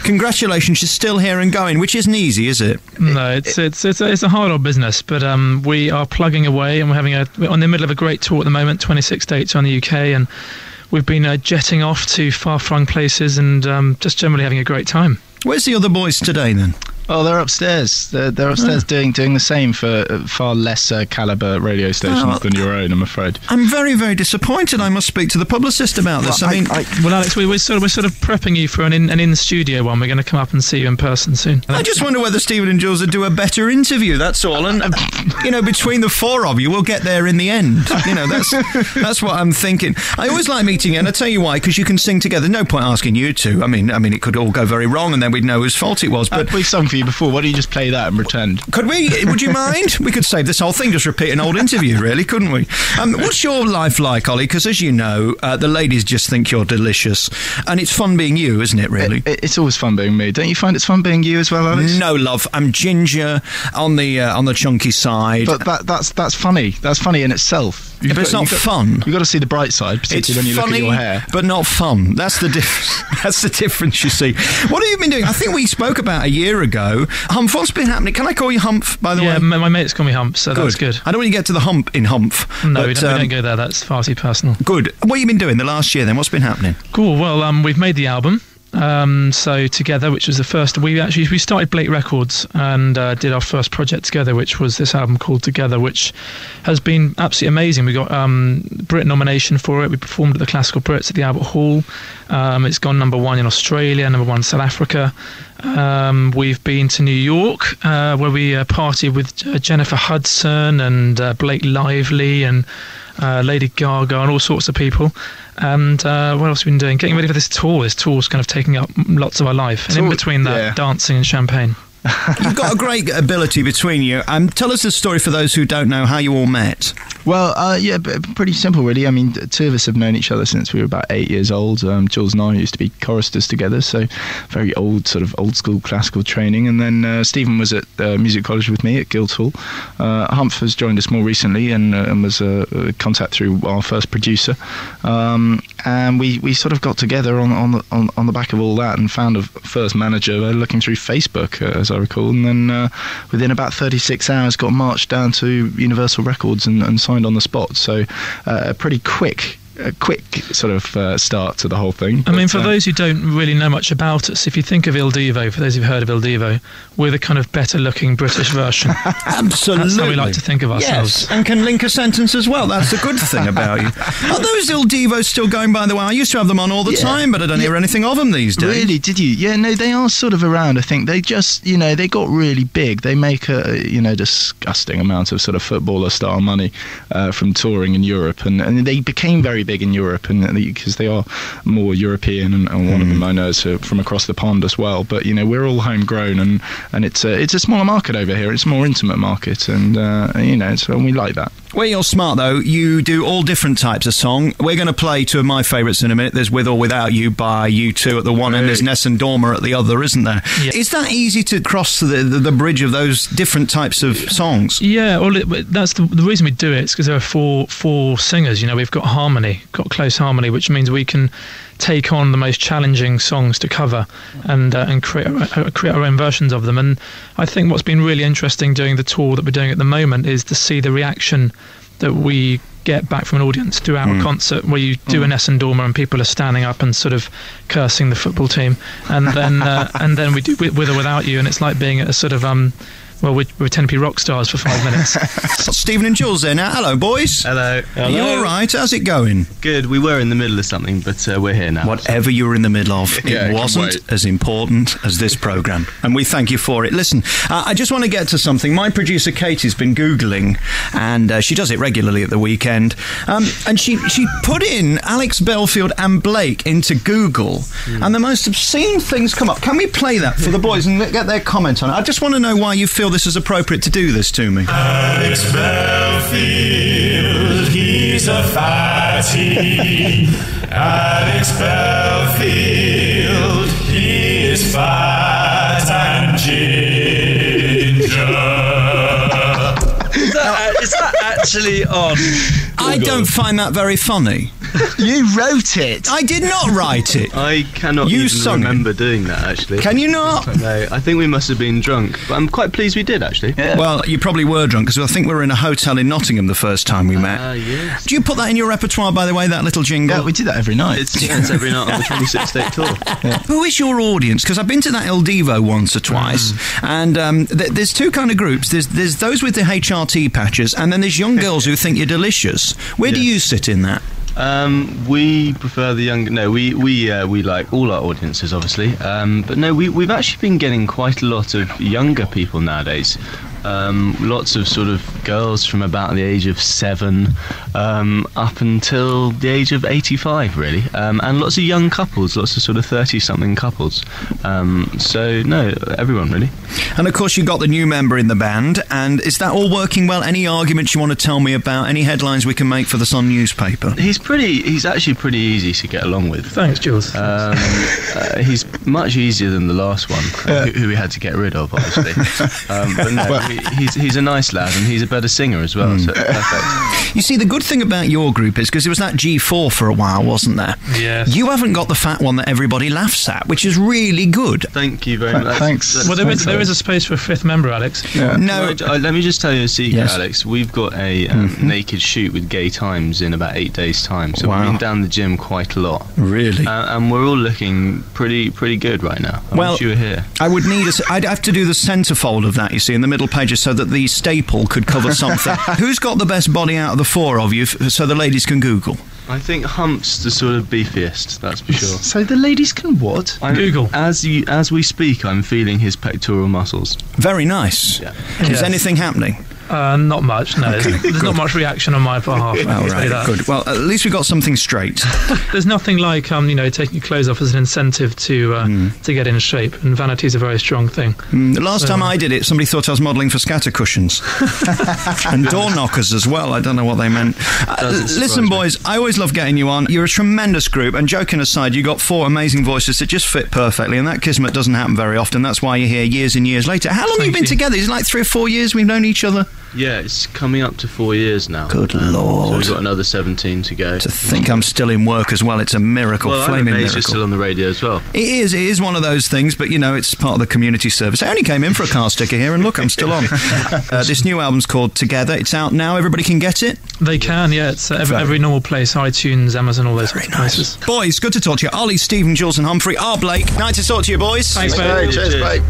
Congratulations, you're still here and going, which isn't easy, is it? No, it's a hard old business, but we are plugging away, and we're on the middle of a great tour at the moment, 26 dates around the UK, and we've been jetting off to far-flung places and just generally having a great time. Where's the other boys today, then? Oh, they're upstairs. They're upstairs doing the same for far less calibre radio stations than your own, I'm afraid. I'm very, very disappointed. I must speak to the publicist about this. Well, Alex, we're sort of prepping you for an in-studio one. We're going to come up and see you in person soon. I just wonder whether Stephen and Jules would do a better interview, that's all. And, between the four of you, we'll get there in the end. That's what I'm thinking. I always like meeting you, and I'll tell you why, because you can sing together. No point asking you two. I mean, it could all go very wrong, and then we'd know whose fault it was. But we've sung for you before. Why don't you just play that and pretend? Could we? Would you mind? We could save this whole thing, just repeat an old interview, really, couldn't we? What's your life like, Ollie? Because as you know, the ladies just think you're delicious, and it's fun being you, isn't it, really? It's always fun being me. Don't you find it's fun being you as well, Alex? No, love. I'm ginger on the chunky side. But that's funny. That's funny in itself. But it's not fun. You've got to see the bright side, particularly when you look at your hair. But not fun. That's the difference. That's the difference, you see. What have you been doing? I think we spoke about a year ago. Humph, what's been happening? Can I call you Humph, by the way? Yeah, my mates call me Humph, so that's good. I don't want you to get to the hump in Humph. No, we don't go there. That's far too personal. Good. What have you been doing the last year, then? What's been happening? Cool. Well, we've made the album. So Together, which was the first, we started Blake Records and did our first project together, which was this album called Together, which has been absolutely amazing. We got Brit nomination for it. We performed at the Classical Brits at the Albert Hall. It's gone #1 in Australia, #1 in South Africa. We've been to New York, where we partied with Jennifer Hudson and Blake Lively and Lady Gaga and all sorts of people. And what else have we been doing? Getting ready for this tour. This tour's kind of taking up lots of our life. And in between that, dancing and champagne. You've got a great ability between you. Tell us the story for those who don't know how you all met. Well, pretty simple, really. I mean, two of us have known each other since we were about 8 years old. Jules and I used to be choristers together, so very old school classical training. And then Stephen was at music college with me at Guildhall. Humph has joined us more recently and was a contact through our first producer. And we sort of got together on the back of all that and found a first manager looking through Facebook, as I recall, and then within about 36 hours got marched down to Universal Records and signed on the spot. So a pretty quick sort of start to the whole thing. I mean, for those who don't really know much about us, if you think of Il Divo, for those who've heard of Il Divo, we're the kind of better looking British version. Absolutely. That's how we like to think of ourselves. Yes, and can link a sentence as well. That's the good thing about you. Are those Il Divos still going, by the way? I used to have them on all the time, but I don't hear anything of them these days. Really? Did you? Yeah, no, they are sort of around. I think they just, they got really big. They make a, disgusting amount of sort of footballer style money from touring in Europe, and they became very big in Europe, and because they are more European, and one of them I know is from across the pond as well. But we're all homegrown, and it's a smaller market over here. It's a more intimate market, and so we like that. Well, you're smart though. You do all different types of song. We're going to play two of my favourites in a minute. There's With or Without You by U2 at the one end. There's Ness and Dormer at the other, isn't there? Yeah. Is that easy to cross the bridge of those different types of songs? Yeah, well, that's the reason we do it. Is because there are four singers. We've got harmony, got close harmony, which means we can take on the most challenging songs to cover and create our own versions of them. And I think what's been really interesting doing the tour that we're doing at the moment is to see the reaction that we get back from an audience throughout a concert, where you do an Ness and Dormer and people are standing up and sort of cursing the football team, and then we do With or Without You, and it's like being at a sort of we tend to be rock stars for 5 minutes. Stephen and Jules there now. Hello, boys. Hello. Are you all right? How's it going? Good. We were in the middle of something, but we're here now. Whatever you were in the middle of, it wasn't as important as this programme, and we thank you for it. Listen, I just want to get to something. My producer Katie's been Googling, and she does it regularly at the weekend, and she put in Alex Belfield and Blake into Google, and the most obscene things come up. Can we play that for the boys and get their comment on it? I just want to know why you feel this is appropriate to do this to me. Alex Belfield, he's a fatty. Alex Belfield, he is fat and ginger. Is that actually on? I don't find that very funny. You wrote it. I did not write it. I cannot remember doing that, actually. Can you not? No, I think we must have been drunk. But I'm quite pleased we did, actually. Yeah. Well, you probably were drunk, because I think we were in a hotel in Nottingham the first time we met. Yes. Do you put that in your repertoire, by the way, that little jingle? Yeah, we do that every night. It's every night on the 26th date tour. Yeah. Who is your audience? Because I've been to that El Divo once or twice, and there's two kind of groups. There's those with the HRT patches, and then there's young girls who think you're delicious. Where do you sit in that? We prefer the young. No, we like all our audiences, obviously. But no, we've actually been getting quite a lot of younger people nowadays. Lots of sort of girls from about the age of 7 up until the age of 85, really, and lots of young couples, lots of sort of 30-something couples. So no, everyone really. And of course, you've got the new member in the band, and is that all working well? Any arguments you want to tell me about? Any headlines we can make for the Sun newspaper? He's actually pretty easy to get along with. Thanks, Jules. He's much easier than the last one, who we had to get rid of, obviously. But no, he's a nice lad, and he's a better singer as well, so perfect. You see, the good thing about your group is, because it was that G4 for a while, wasn't there? Yes. You haven't got the fat one that everybody laughs at, which is really good. Thank you very much. Thanks. Well, there is a space for a 5th member, Alex. Yeah. No. Let me just tell you a secret, Yes. Alex. We've got a naked shoot with Gay Times in about 8 days' time, so we've been down the gym quite a lot. Really? And we're all looking pretty good right now. I wish you were here. I would need I'd have to do the centrefold of that, you see, in the middle pages, so that the staple could cover something. Who's got the best body out of the four of you, so the ladies can Google? I think Hump's the sort of beefiest, that's for sure. So the ladies can what? Google. As we speak, I'm feeling his pectoral muscles. Very nice. Yeah. Is anything happening? Not much, no. There's not much reaction on my behalf. All right, good. Well, at least we got something straight. There's nothing like taking your clothes off as an incentive to get in shape, and vanity is a very strong thing. The last time I did it, somebody thought I was modelling for scatter cushions and door knockers as well. I don't know what they meant. Listen, boys, I always love getting you on. You're a tremendous group, and joking aside, you got 4 amazing voices that just fit perfectly, and that kismet doesn't happen very often. That's why you're here years and years later. How long have you been together? Is it like 3 or 4 years we've known each other? Yeah, it's coming up to 4 years now. Good Lord. So we've got another 17 to go. To think I'm still in work as well, it's a miracle, flaming miracle. You're still on the radio as well. It is one of those things, but it's part of the community service. I only came in for a car sticker here, and look, I'm still on. This new album's called Together. It's out now. Everybody can get it? They can, yeah. It's every normal place, iTunes, Amazon, all those sorts of places. Boys, good to talk to you. Ollie, Stephen, Jules and Humphrey. Blake. Nice to talk to you, boys. Thanks, mate. Cheers, mate.